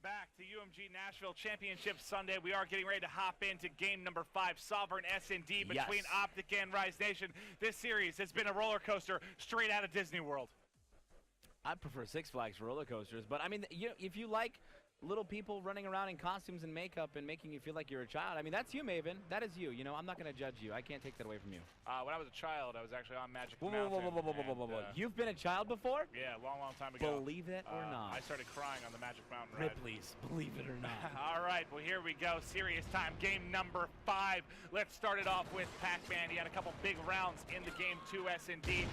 back to UMG Nashville Championship Sunday. We are getting ready to hop into game number 5, Sovereign S&D between Optic and Rise Nation. This series has been a roller coaster straight out of Disney World. I prefer Six Flags roller coasters, but I mean, if you like little people running around in costumes and makeup and making you feel like you're a child, I mean, that's you, Maven. That is you. You know, I'm not going to judge you. I can't take that away from you. When I was a child, I was actually on Magic Whoa, Mountain. whoa. You've been a child before? Yeah, long time ago. Believe it or not. I started crying on the Magic Mountain ride. Ripley's, believe it or not. All right, well, here we go. Serious time, game number 5. Let's start it off with Pac-Man. He had a couple big rounds in the game 2 S&D.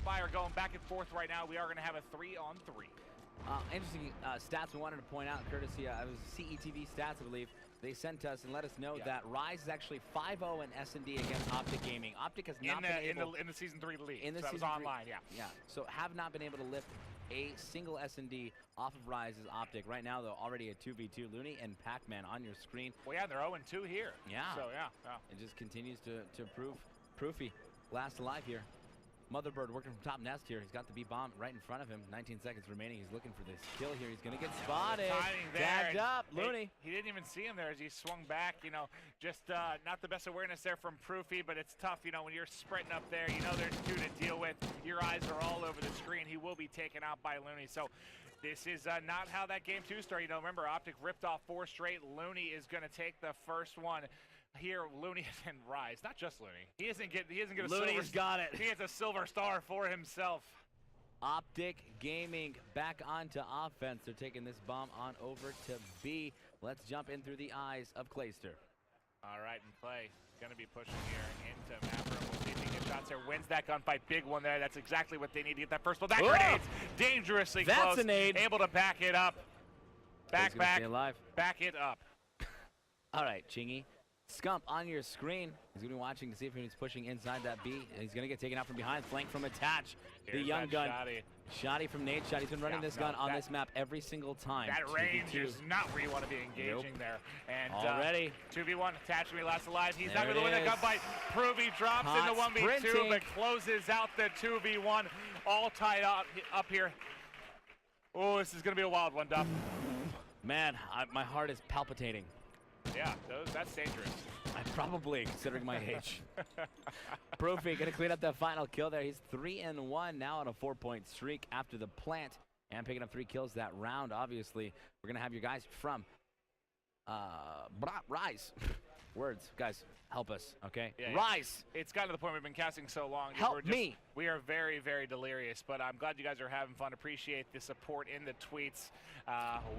Fire going back and forth right now. We are going to have a 3-on-3. Interesting stats we wanted to point out, courtesy of CETV Stats, I believe. They sent us and let us know that Rise is actually 5-0 in S&D against Optic Gaming. Optic has not been able in the Season 3 league. In the so Season that was 3, online, yeah. So have not been able to lift a single S&D off of Rise's Optic. Right now, though, already a 2v2. Looney and Pac-Man on your screen. Well, yeah, they're 0-2 here. Yeah. So, yeah. It just continues to prove Proofy last alive here. Motherbird working from top nest here. He's got the B-bomb right in front of him. 19 seconds remaining. He's looking for this kill here. He's going to get spotted. Tagged up. Looney. He didn't even see him there as he swung back. You know, just not the best awareness there from Proofy, but it's tough. You know, when you're sprinting up there, you know there's 2 to deal with. Your eyes are all over the screen. He will be taken out by Looney. So this is not how that game 2 started. You know, remember, Optic ripped off 4 straight. Looney is going to take the first one. Here, Looney and Rise, not just Looney. He isn't gonna. Looney's got it. He has a silver star for himself. Optic Gaming back onto offense. They're taking this bomb on over to B. Let's jump in through the eyes of Clayster. All right, and Clay gonna be pushing here into Maverick. We'll see if he gets shots here. Wins that gunfight. Big one there. That's exactly what they need to get that first one. That grenade's dangerously close. That's a nade. Able to back it up. Back it up. All right, Chingy. Scump on your screen. He's going to be watching to see if he's pushing inside that B. And he's going to get taken out from behind. Flank from Attach. The young gun. Shoddy from Nate Shot. He's been running this gun on this map every single time. That range is not where you want to be engaging there. And already 2v1. Attach to be last alive. He's not going to win the gunfight. Proofy drops in the 1v2, but closes out the 2v1. All tied up here. Oh, this is going to be a wild one, Duff. Man, my heart is palpitating. Yeah, that's dangerous. Probably, considering my age. Proofy going to clean up that final kill there. He's 3-1 now on a 4-point streak after the plant and picking up 3 kills that round. Obviously, we're going to have your guys from Rise. Words, guys, help us, okay? Yeah, Rise. It's gotten to the point we've been casting so long. Help me. We are very, very delirious, but I'm glad you guys are having fun. Appreciate the support in the tweets.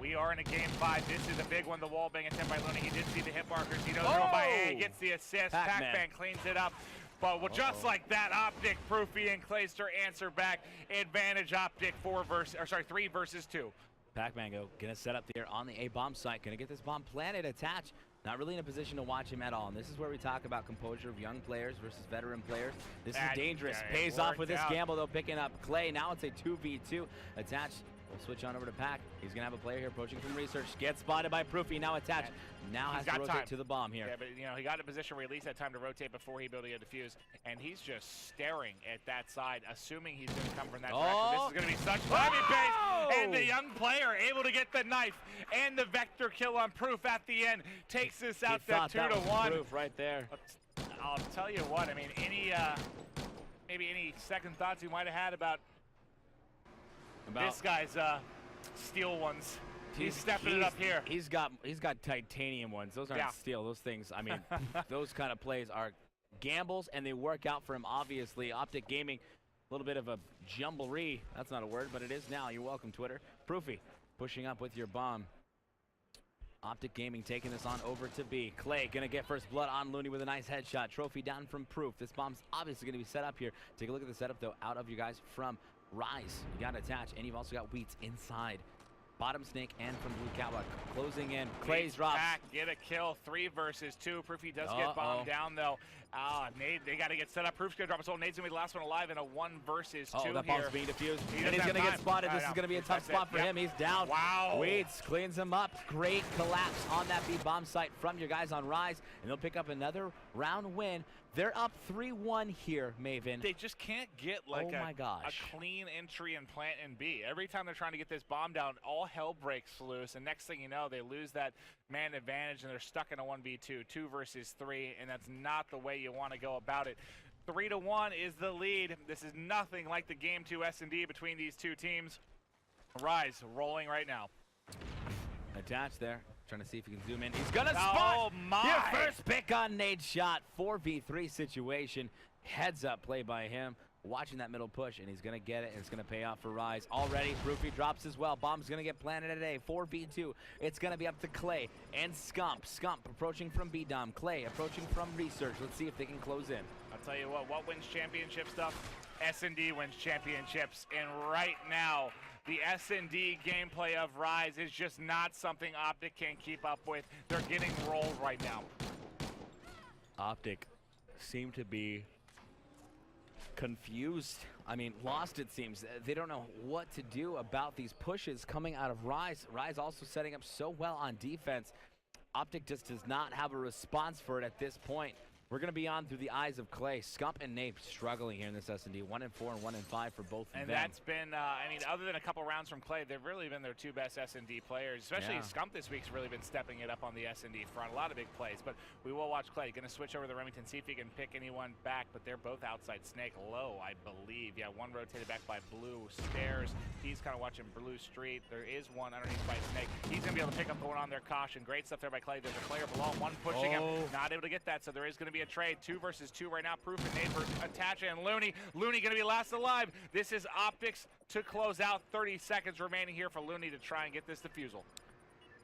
We are in a game 5. This is a big one. The wall bang attempt by Looney. He did see the hit markers. He knows by A. Gets the assist. Pac-Man cleans it up. But just like that, Optic, Proofy, and Clayster answer back. Advantage Optic 3 versus 2. Pac-Man gonna set up there on the A-bomb site. Gonna get this bomb planted, attach. Not really in a position to watch him at all. And this is where we talk about composure of young players versus veteran players. This is dangerous. Pays off with this gamble, though, picking up Clay. Now it's a 2v2. Attach. We'll switch on over to Pac. He's going to have a player here approaching from research. Gets spotted by Proofy. Now attached. Now has to rotate to the bomb here. Yeah, but, you know, he got in a position where he at least had time to rotate before he able to get defused. And he's just staring at that side, assuming he's going to come from that direction. This is going to be such timing pace. And the young player able to get the knife and the vector kill on Proof at the end. Takes this out to 2-1. Proof right there. I'll tell you what, I mean, maybe any second thoughts you might have had about this guy's steel ones. He's stepping it up here. He's got titanium ones. Those aren't steel. Those things, I mean, those kind of plays are gambles, and they work out for him, obviously. Optic Gaming, a little bit of a jumblery. That's not a word, but it is now. You're welcome, Twitter. Proofy pushing up with your bomb. Optic Gaming taking this on over to B. Clay going to get first blood on Looney with a nice headshot. Trophy down from Proof. This bomb's obviously going to be set up here. Take a look at the setup, though, out of you guys from Rise. You got to attach, and you've also got Wheats inside. Bottom Snake and from Blue Cowboy closing in. Clay's drops. Back, get a kill. 3 versus 2. Proofy does get bombed down, though. Nade, they got to get set up. Proof's going to drop his ult. Nade's going to be the last one alive in a 1 versus 2 that bomb's being defused. And he's going to get spotted. This is going to be a tough spot for him. He's down. Wow. Weeds cleans him up. Great collapse on that B-bomb site from your guys on Rise. And they'll pick up another round win They're up 3-1 here, Maven. They just can't get like my gosh. a clean entry and plant in B. Every time they're trying to get this bomb down, all hell breaks loose, and next thing you know, they lose that man advantage, and they're stuck in a 1v2, 2 versus 3, and that's not the way you want to go about it. 3-1 is the lead. This is nothing like the Game 2 S&D between these two teams. Rise rolling right now. Attached there. Trying to see if he can zoom in. He's gonna spot! Oh my! Your first pick on Nadeshot. 4v3 situation. Heads up play by him. Watching that middle push, and he's gonna get it, and it's gonna pay off for Rise. Already, Proofy drops as well. Bomb's gonna get planted today. 4v2. It's gonna be up to Clay and Scump. Scump approaching from B-Dom. Clay approaching from Research. Let's see if they can close in. I'll tell you what wins championship stuff? S&D wins championships, and right now, the S&D gameplay of Rise is just not something Optic can keep up with. They're getting rolled right now. Optic seem to be confused. I mean, lost it seems. They don't know what to do about these pushes coming out of Rise. Rise also setting up so well on defense. Optic just does not have a response for it at this point. We're going to be on through the eyes of Clay. Scump and Nate struggling here in this S&D. 1-4 and 1-5 for both of them. And that's been, I mean, other than a couple rounds from Clay, they've really been their two best S&D players. Especially Scump this week's really been stepping it up on the S&D front. A lot of big plays, but we will watch Clay. Going to switch over to Remington, see if he can pick anyone back, but they're both outside Snake low, I believe. Yeah, one rotated back by Blue Stairs. He's kind of watching Blue Street. There is one underneath by Snake. He's going to be able to pick up the one on their caution. Great stuff there by Clay. There's a player below, one pushing him. Not able to get that, so there is going to be a trade. 2 versus 2 right now. Proof and Nate for Attach and Looney. Looney going to be last alive. This is Optics to close out. 30 seconds remaining here for Looney to try and get this defusal.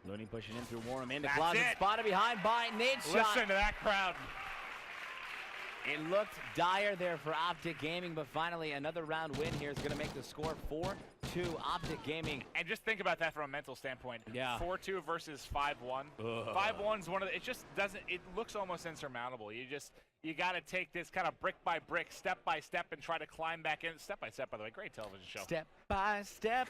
Looney pushing in through Warham into That's closet, it. spotted behind by Nadeshot. Listen to that crowd. It looked dire there for Optic Gaming, but finally another round win here is going to make the score 4-2 Optic Gaming. And just think about that from a mental standpoint. Yeah. 4-2 versus 5-1. 5-1's one of the, it just doesn't, it looks almost insurmountable. You got to take this kind of brick by brick, step by step, and try to climb back in. Step by step, by the way, great television show. Step by step,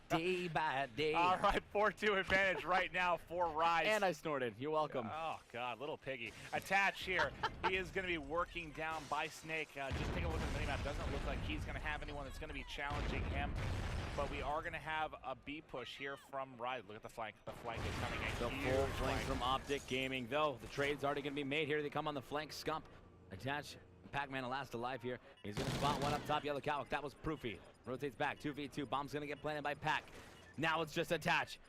day by day. All right, 4-2 advantage right now for Rise. And I snorted. You're welcome. Oh, God, little piggy. Attach here. He is going to be working down by Snake. Just take a look at the minimap. Doesn't look like he's going to have anyone that's going to be challenging him. But we are going to have a B push here from Rise. Look at the flank. The flank is coming in. The full flank from Optic Gaming, though. The trade's already going to be made. Here they come on the flank. Scump. Attach. Pac-Man last alive here. He's going to spot one up top. Yellow Cowlick. That was Proofy. Rotates back. 2v2. Bomb's going to get planted by Pac. Now it's just Attach.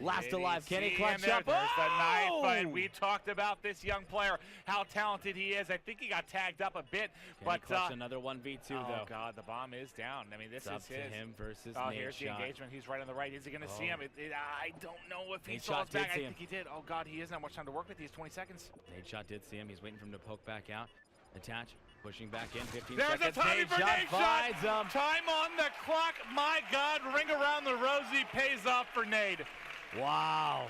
Last alive. Can he clutch up? There's the knife fight. We talked about this young player, how talented he is. I think he got tagged up a bit. But another 1v2, though. Oh, God, the bomb is down. I mean, this is up to him versus Oh, Nadeshot. here's the engagement. He's right on the right. Is he going to see him? I don't know if he saw his back. I think he did. Oh, God, he doesn't have much time to work with. He has 20 seconds. Nadeshot did see him. He's waiting for him to poke back out. Attach. Pushing back in, 15 There's seconds. There's a timing for Nadeshot. Time on the clock. My God, ring around the rosy pays off for Nade. Wow.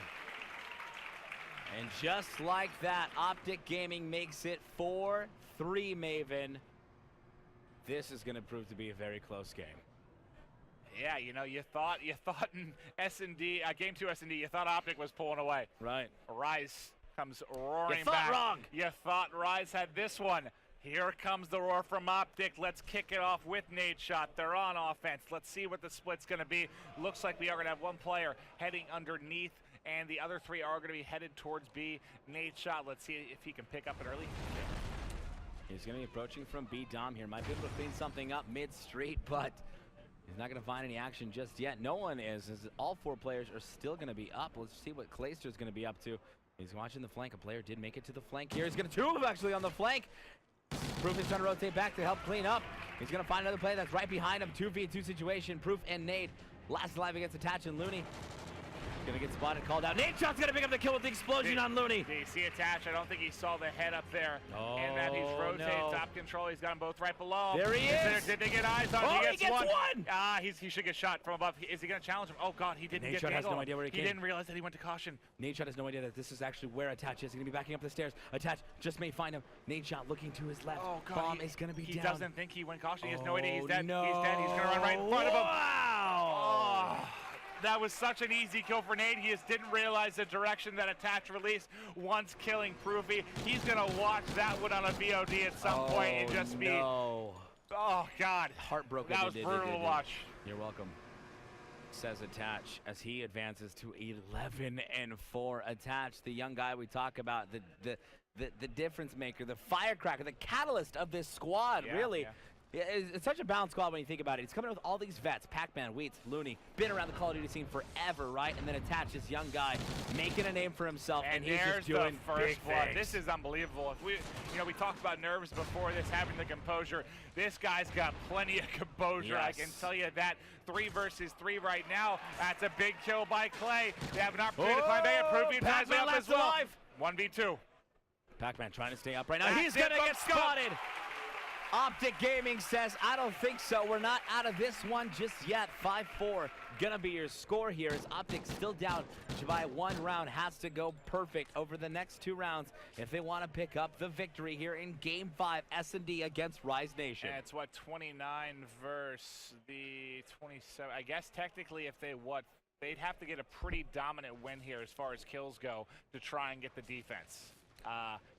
And just like that, Optic Gaming makes it 4-3, Maven. This is going to prove to be a very close game. Yeah, you know, you thought in S&D, Game 2 S&D, you thought Optic was pulling away. Right. Rise comes roaring you thought back. Wrong. You thought Rise had this one. Here comes the roar from Optic. Let's kick it off with Nadeshot. They're on offense. Let's see what the split's going to be. Looks like we are going to have one player heading underneath, and the other three are going to be headed towards B. Nadeshot, let's see if he can pick up it early. He's going to be approaching from B. Dom here. Might be able to clean something up mid-street, but he's not going to find any action just yet. No one is, as all 4 players are still going to be up. Let's see what Clayster's going to be up to. He's watching the flank. A player did make it to the flank here. He's going to 2 of them actually on the flank. Proof is trying to rotate back to help clean up. He's going to find another player that's right behind him. 2v2 situation. Proof and Nade. Last alive against Attach and Looney. Gonna get spotted, called out. Nadeshot's gonna pick up the kill with the explosion on Looney. Do you see Attach? I don't think he saw the head up there. And that he's rotated top control. He's got them both right below. There he is. Did they get eyes on him? Oh, he gets one. He should get shot from above. Is he gonna challenge him? Oh, God, he didn't get the Nadeshot has angle. no idea where he came. He didn't realize that he went to caution. Nadeshot has no idea that this is actually where Attach is. He's gonna be backing up the stairs. Attach just may find him. Nadeshot looking to his left. Oh, God, Bomb is gonna be down. He doesn't think he went caution. He has no idea. He's dead. No. He's dead. He's gonna run right in front of him. Wow. Oh. that was such an easy kill for Nate. He just didn't realize the direction that attach release once killing Proofy. He's going to watch that one on a VOD at some point and just be... No. Oh, God. Heartbroken. That was brutal to watch. You're welcome. Says Attach as he advances to 11-4. Attach, the young guy we talk about, the difference maker, the firecracker, the catalyst of this squad, really. Yeah. It's such a balanced squad when you think about it. He's coming in with all these vets, Pac-Man, Wheats, Looney, been around the Call of Duty scene forever, right? And then Attach, this young guy, making a name for himself, and he's just doing the first blood. things. This is unbelievable. If we talked about nerves before this, having the composure. This guy's got plenty of composure. Yes. I can tell you that. 3 versus 3 right now. That's a big kill by Clay. They have an opportunity to climb back and Proofy ties up as well. 1v2. Pac-Man trying to stay up right now. He's going to get spotted. Optic Gaming says, I don't think so. We're not out of this one just yet. 5-4 gonna be your score here as Optic still down by 1 round. Has to go perfect over the next 2 rounds if they want to pick up the victory here in Game 5, S&D against Rise Nation. And it's what, 29 versus the 27. I guess technically if they'd have to get a pretty dominant win here as far as kills go to try and get the defense.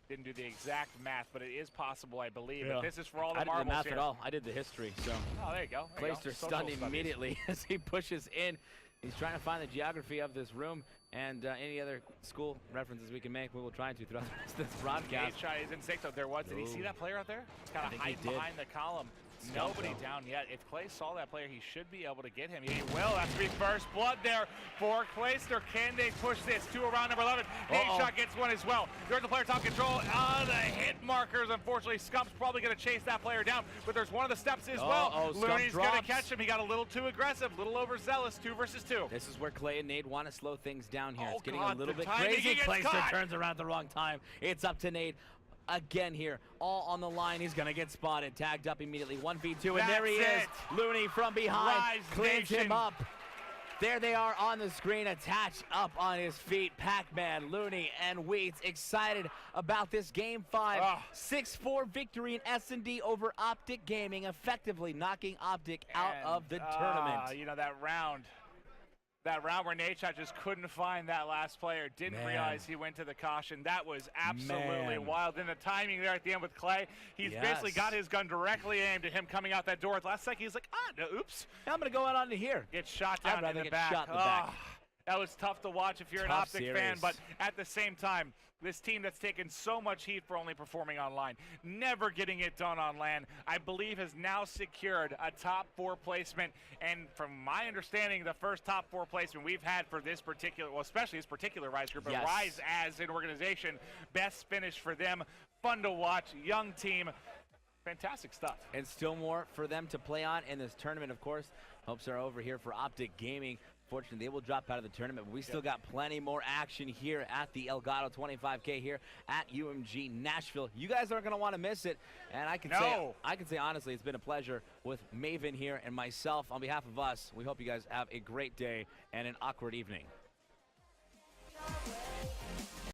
Didn't do the exact math, but it is possible, I believe. Yeah. But this is for all the marbles I didn't do the math here. at all. I did the history, so. Oh, there you go. Clayster stunned immediately as he pushes in. He's trying to find the geography of this room and any other school references we can make, we will try to throughout the rest of this broadcast. He's in safe though. There was. Did he see that player out there? He's kind of hiding behind the column. Nobody down yet. If Clay saw that player, he should be able to get him. He will. That's to be first blood there for Clayster. Can they push this to around number 11? Nate Shot gets one as well. There's the player top control. The hit markers. Unfortunately, Scump's probably going to chase that player down, but there's one of the steps as well. Looney's going to catch him. He got a little too aggressive, a little overzealous. 2 versus 2. This is where Clay and Nate want to slow things down here. It's getting God, a little bit timing, crazy. Clayster turns around at the wrong time. It's up to Nate. Again here, all on the line. He's going to get spotted, tagged up immediately. 1v2, and there he is. Looney from behind, cleans him up. There they are on the screen, attached up on his feet. Pac-Man, Looney, and Wheats excited about this Game 5. 6-4 victory in S&D over Optic Gaming, effectively knocking Optic out of the tournament. You know, that round where Nate just couldn't find that last player, didn't realize he went to the caution. That was absolutely wild. And the timing there at the end with Clay, he's basically got his gun directly aimed at him coming out that door. At the last second, he's like, no, oops. I'm going to go out onto here. Get shot down in the back. That was tough to watch if you're an Optic fan, but at the same time, this team that's taken so much heat for only performing online, never getting it done on LAN, I believe has now secured a top 4 placement. And from my understanding, the first top 4 placement we've had for this particular, well, especially this particular Rise group, but Rise as an organization, best finish for them. Fun to watch, young team, fantastic stuff. And still more for them to play on in this tournament, of course. Hopes are over here for Optic Gaming. Fortunately, they will drop out of the tournament, but we still got plenty more action here at the Elgato 25K here at UMG Nashville. You guys aren't going to want to miss it, and I can say honestly, it's been a pleasure with Maven here and myself. On behalf of us, we hope you guys have a great day and an awkward evening.